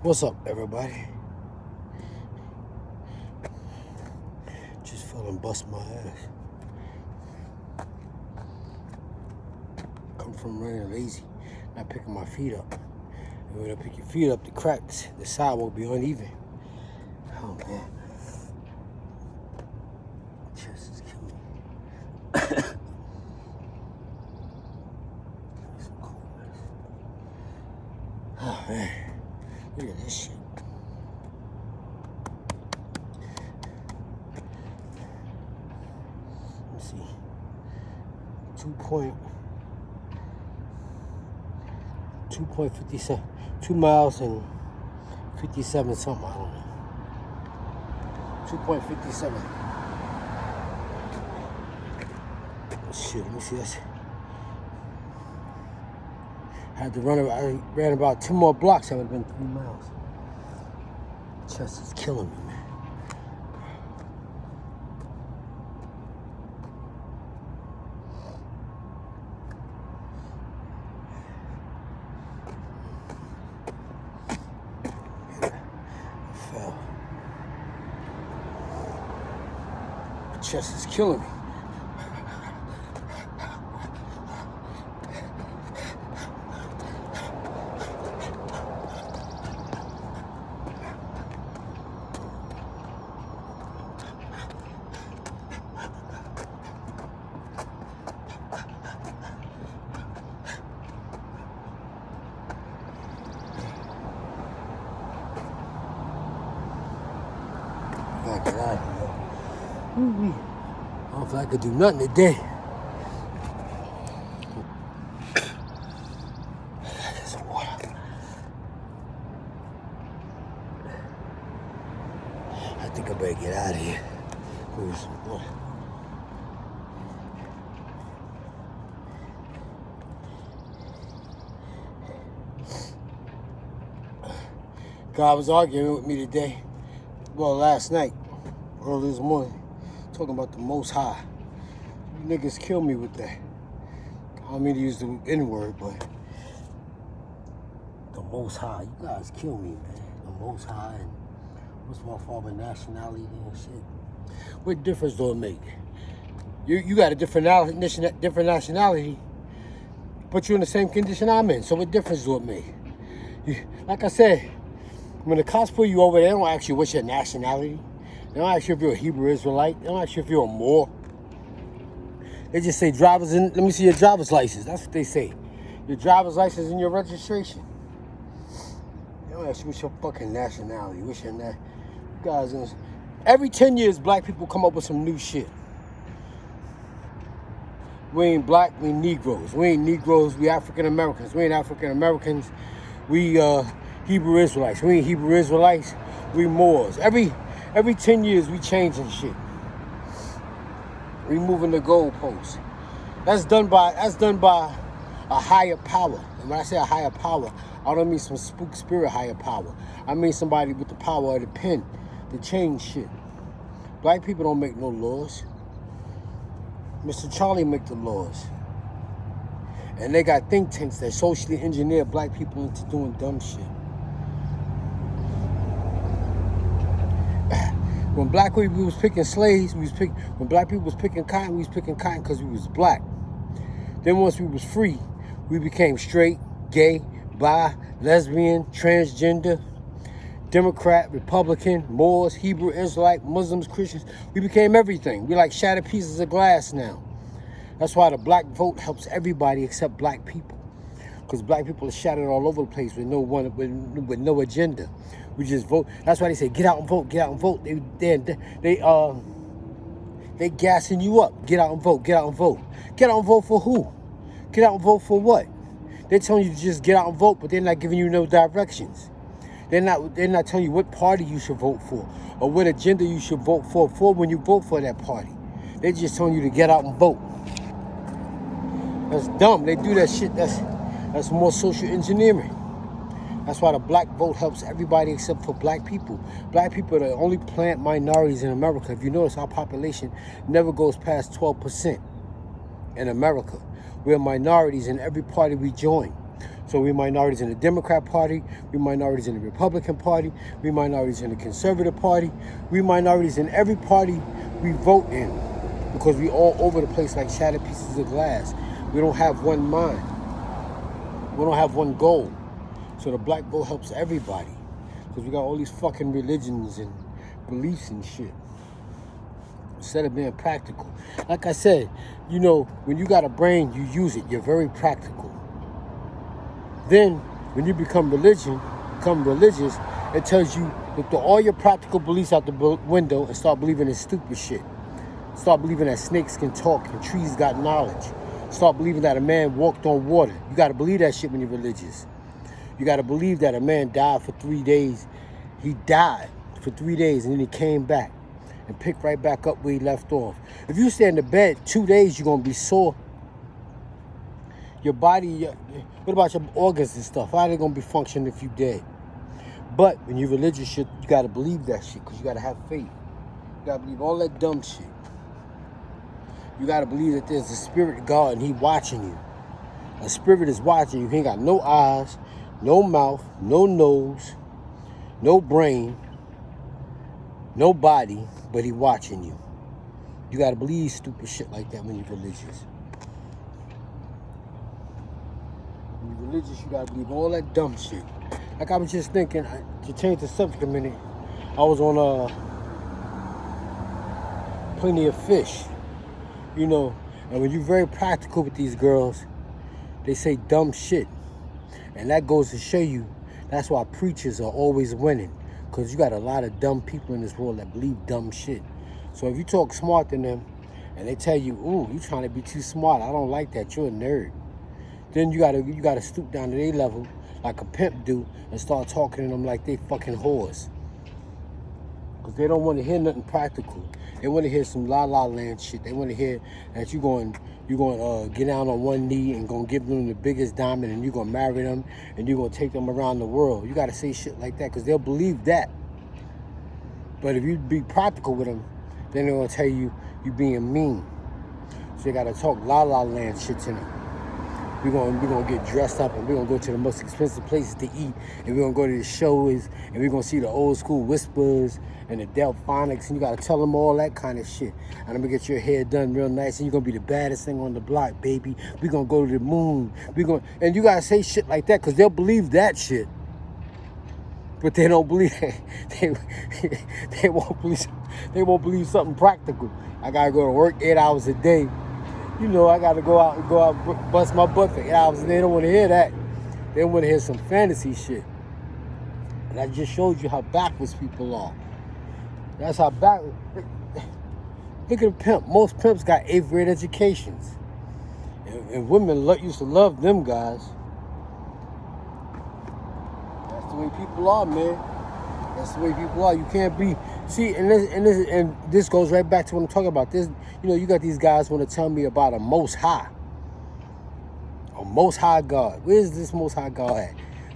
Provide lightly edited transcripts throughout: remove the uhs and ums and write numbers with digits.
What's up, everybody? Just feeling bust my ass. Come from running lazy, not picking my feet up. And when I pick your feet up, the cracks, the side will be uneven. Oh man, chest is killing me. Oh man, look at this shit. Let's see, 2.57, 2 miles and 57 something, I don't know. 2.57. Shit, let me see this. I ran about 10 more blocks, that would have been 3 miles. Chest is killing me, man. Chest is killing me. I gotta get out of here. I don't feel like I could do nothing today. Get some water. I think I better get out of here. Go get some water. God was arguing with me today. Well, last night, early this morning. Talking about the Most High. You niggas kill me with that. I don't mean to use the N-word, but the Most High. You guys kill me, man. The Most High and what's my father's nationality and shit. What difference do it make? You got a different nationality, but you're in the same condition I'm in. So what difference do it make? Like I said, when the cops pull you over, they don't ask you what's your nationality. They don't ask you if you're a Hebrew Israelite. They don't ask you if you're a Moor. They just say let me see your driver's license. That's what they say. Your driver's license and your registration. They don't ask you what's your fucking nationality. What's your you guys, every 10 years, black people come up with some new shit. We ain't black, we Negroes. We ain't Negroes, we African Americans. We ain't African Americans, we Hebrew Israelites. We ain't Hebrew Israelites, we Moors. Every 10 years, we changing shit. We moving the goalposts. That's done by a higher power. And when I say a higher power, I don't mean some spook spirit higher power. I mean somebody with the power of the pen to change shit. Black people don't make no laws. Mr. Charlie make the laws. And they got think tanks that socially engineer black people into doing dumb shit. When black people was picking slaves, when black people was picking cotton, we was picking cotton because we was black. Then once we was free, we became straight, gay, bi, lesbian, transgender, Democrat, Republican, Moors, Hebrew, Israelite, Muslims, Christians. We became everything. We like shattered pieces of glass now. That's why the black vote helps everybody except black people. Because black people are shattered all over the place with no agenda. We just vote. That's why they say get out and vote, get out and vote. They gassing you up. Get out and vote, get out and vote. Get out and vote for who? Get out and vote for what? They're telling you to just get out and vote, but they're not giving you no directions. They're not telling you what party you should vote for or what agenda you should vote for when you vote for that party. They're just telling you to get out and vote. That's dumb. They do that shit. That's more social engineering. That's why the black vote helps everybody except for black people. Black people are the only plant minorities in America. If you notice, our population never goes past 12% in America. We're minorities in every party we join. So we minorities in the Democrat Party, we minorities in the Republican Party, we minorities in the Conservative Party, we minorities in every party we vote in, because we all over the place like shattered pieces of glass. We don't have one mind. We don't have one goal. So the black vote helps everybody, because we got all these fucking religions and beliefs and shit, instead of being practical. Like I said, you know, when you got a brain, you use it. You're very practical. Then, when you become religious, it tells you to throw all your practical beliefs out the window and start believing in stupid shit. Start believing that snakes can talk and trees got knowledge. Start believing that a man walked on water. You got to believe that shit when you're religious. You got to believe that a man died for 3 days. He died for 3 days and then he came back and picked right back up where he left off. If you stay in the bed 2 days, you're going to be sore. Your body, what about your organs and stuff? How are they going to be functioning if you dead? But when you're religious, you got to believe that shit, because you got to have faith. You got to believe all that dumb shit. You got to believe that there's a spirit of God and he watching you. A spirit is watching you. He ain't got no eyes, no mouth, no nose, no brain, no body, but he watching you. You got to believe stupid shit like that when you're religious. When you're religious, you got to believe all that dumb shit. Like I was just thinking, to change the subject a minute, I was on Plenty of Fish, you know, and when you're very practical with these girls, they say dumb shit. And that goes to show you, that's why preachers are always winning, because you got a lot of dumb people in this world that believe dumb shit. So if you talk smart to them and they tell you, ooh, you trying to be too smart, I don't like that, you're a nerd. Then you gotta stoop down to their level like a pimp do and start talking to them like they fucking whores. Because they don't want to hear nothing practical. They want to hear some la-la land shit. They want to hear that you're going to get down on one knee and going to give them the biggest diamond and you're going to marry them and you're going to take them around the world. You got to say shit like that, because they'll believe that. But if you be practical with them, then they're going to tell you being mean. So you got to talk la-la land shit to them. We're gonna get dressed up and we're gonna go to the most expensive places to eat, and we're gonna go to the shows and we're gonna see the old school Whispers and the Delphonics, and you gotta tell them all that kind of shit. And I'm gonna get your hair done real nice and you're gonna be the baddest thing on the block, baby. We're gonna go to the moon. And you gotta say shit like that, because they'll believe that shit. But they don't believe they won't believe something practical. I gotta go to work 8 hours a day. You know, I got to go out, bust my butt for 8 hours, and they don't want to hear that. They want to hear some fantasy shit. And I just showed you how backwards people are. That's how backwards. Look at a pimp. Most pimps got 8th grade educations. And women used to love them guys. That's the way people are, man. That's the way people are. You can't be... See, and this goes right back to what I'm talking about. This, you know, you got these guys want to tell me about a Most High. A Most High God. Where's this Most High God at?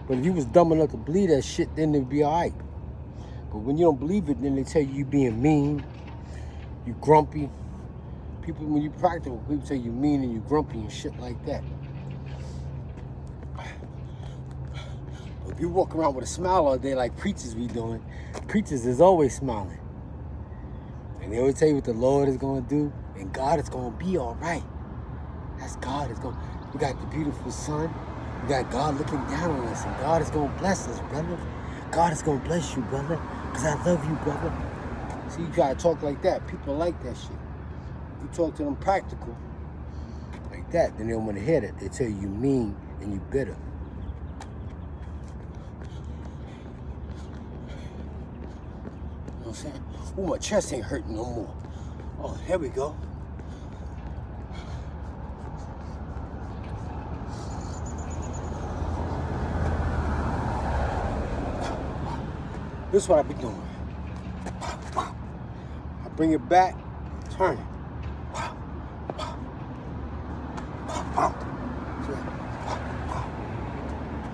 But if you was dumb enough to believe that shit, then it'd be all right. But when you don't believe it, then they tell you being mean, you grumpy. People, when you practical, people say you mean and you grumpy and shit like that. If you walk around with a smile all day like preachers be doing, preachers is always smiling. And they always tell you what the Lord is going to do, and God is going to be all right. That's God is going. We got the beautiful sun. We got God looking down on us, and God is going to bless us, brother. God is going to bless you, brother, because I love you, brother. See, you got to talk like that. People like that shit. If you talk to them practical like that, then they don't want to hear that. They tell you mean and you bitter. You know what I'm saying? Oh, my chest ain't hurting no more. Oh, there we go. This is what I be doing. I bring it back, turn it.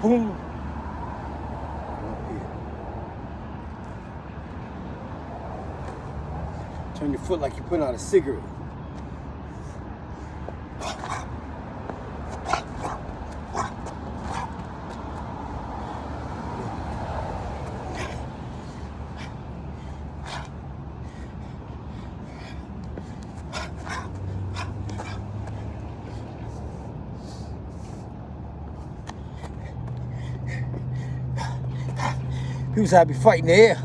Boom. Turn your foot like you're putting out a cigarette. People say I be fighting the air.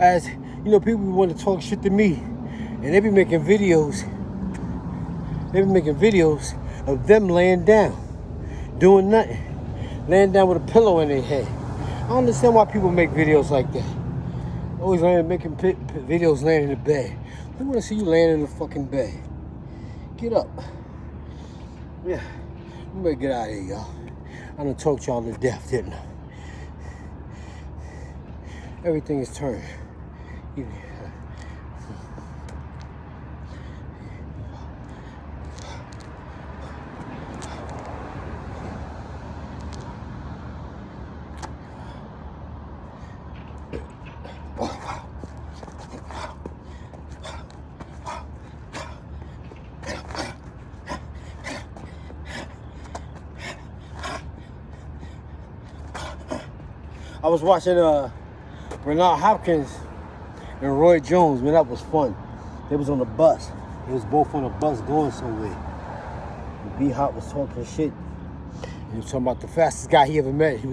As you know, people want to talk shit to me, and they be making videos. They be making videos of them laying down, doing nothing, laying down with a pillow in their head. I don't understand why people make videos like that. Always making videos laying in the bed. I want to see you laying in the fucking bed. Get up. Yeah, we better get out of here, y'all. I done talked y'all to death, didn't I? Everything is turned. I was watching Bernard Hopkins and Roy Jones, man, that was fun. They was on the bus. They was both on the bus going somewhere. And B-Hop was talking shit. He was talking about the fastest guy he ever met. He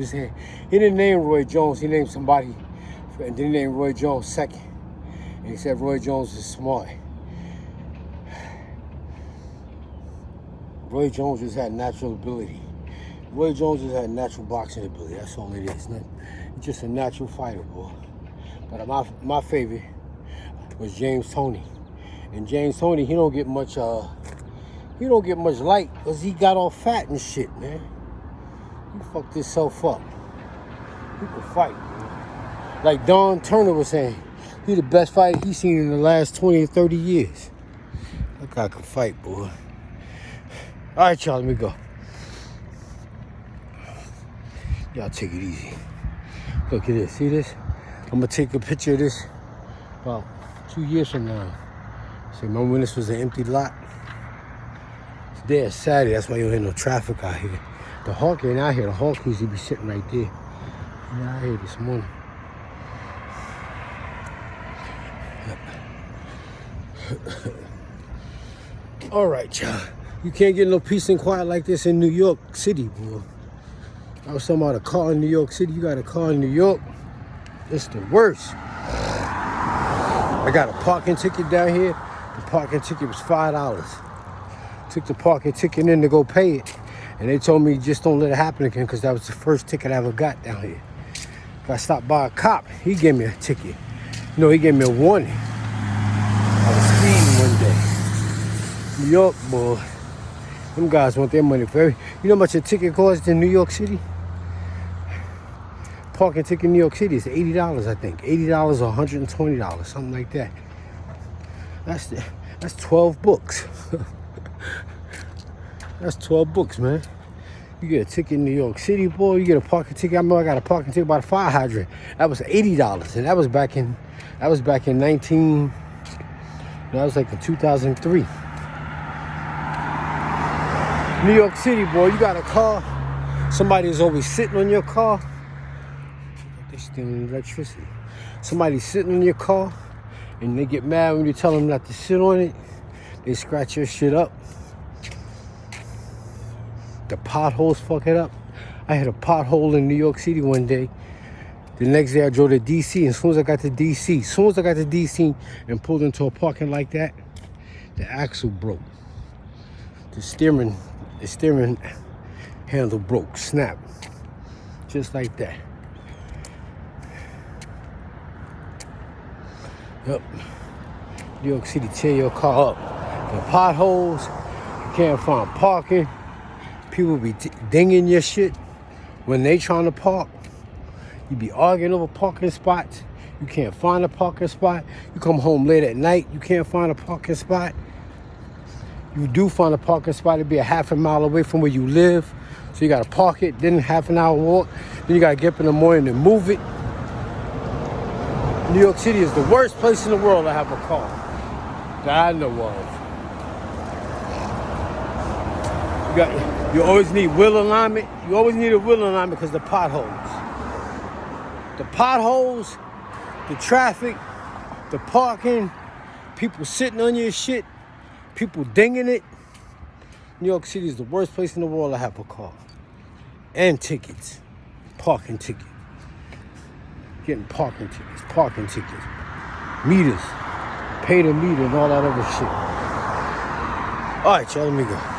didn't name Roy Jones, he named somebody, and then he named Roy Jones second. And he said Roy Jones is smart. Roy Jones just had natural ability. Roy Jones just had natural boxing ability. That's all it is. He's just a natural fighter, boy. But my favorite was James Toney. And James Toney, he don't get much light because he got all fat and shit, man. He fucked himself up. He could fight, man. Like Don Turner was saying, he the best fighter he's seen in the last 20 or 30 years. That guy could fight, boy. All right, y'all, let me go. Y'all take it easy. Look at this. See this? I'm going to take a picture of this about 2 years from now. See, remember when this was an empty lot? Today is Saturday. That's why you don't hear no traffic out here. The Hawk ain't out here. The Hawk used to be sitting right there. He's out here this morning. All right, y'all. You can't get no peace and quiet like this in New York City, boy. I was talking about a car in New York City. You got a car in New York, it's the worst. I got a parking ticket down here. The parking ticket was $5. Took the parking ticket in to go pay it. And they told me just don't let it happen again because that was the first ticket I ever got down here. Got stopped by a cop. He gave me a ticket. No, he gave me a warning. I was speeding one day. New York, boy. Them guys want their money for every. You know how much a ticket costs in New York City? Parking ticket in New York City is $80, I think. $80 or $120, something like that. That's 12 books. That's 12 books, man. You get a ticket in New York City, boy. You get a parking ticket. I remember I got a parking ticket by the fire hydrant. That was $80, and that was back in 19. That was like in 2003. New York City, boy. You got a car. Somebody is always sitting on your car. They're stealing electricity. Somebody's sitting on your car, and they get mad when you tell them not to sit on it. They scratch your shit up. The potholes fuck it up. I had a pothole in New York City one day. The next day I drove to DC, and as soon as I got to DC and pulled into a parking like that, the axle broke. The steering handle broke, snapped. Just like that. Yep. New York City tear your car up. The potholes, you can't find parking. People be dinging your shit when they trying to park. You be arguing over parking spots. You can't find a parking spot. You come home late at night, you can't find a parking spot. You do find a parking spot, it'd be a half a mile away from where you live. So you gotta park it, then half an hour walk. Then you gotta get up in the morning and move it. New York City is the worst place in the world to have a car that I know of. You always need wheel alignment. You always need a wheel alignment because the potholes. The potholes, the traffic, the parking, people sitting on your shit, people dinging it. New York City is the worst place in the world to have a car. And tickets. Parking ticket. getting parking tickets, meters, pay the meter and all that other shit. All right, y'all, let me go.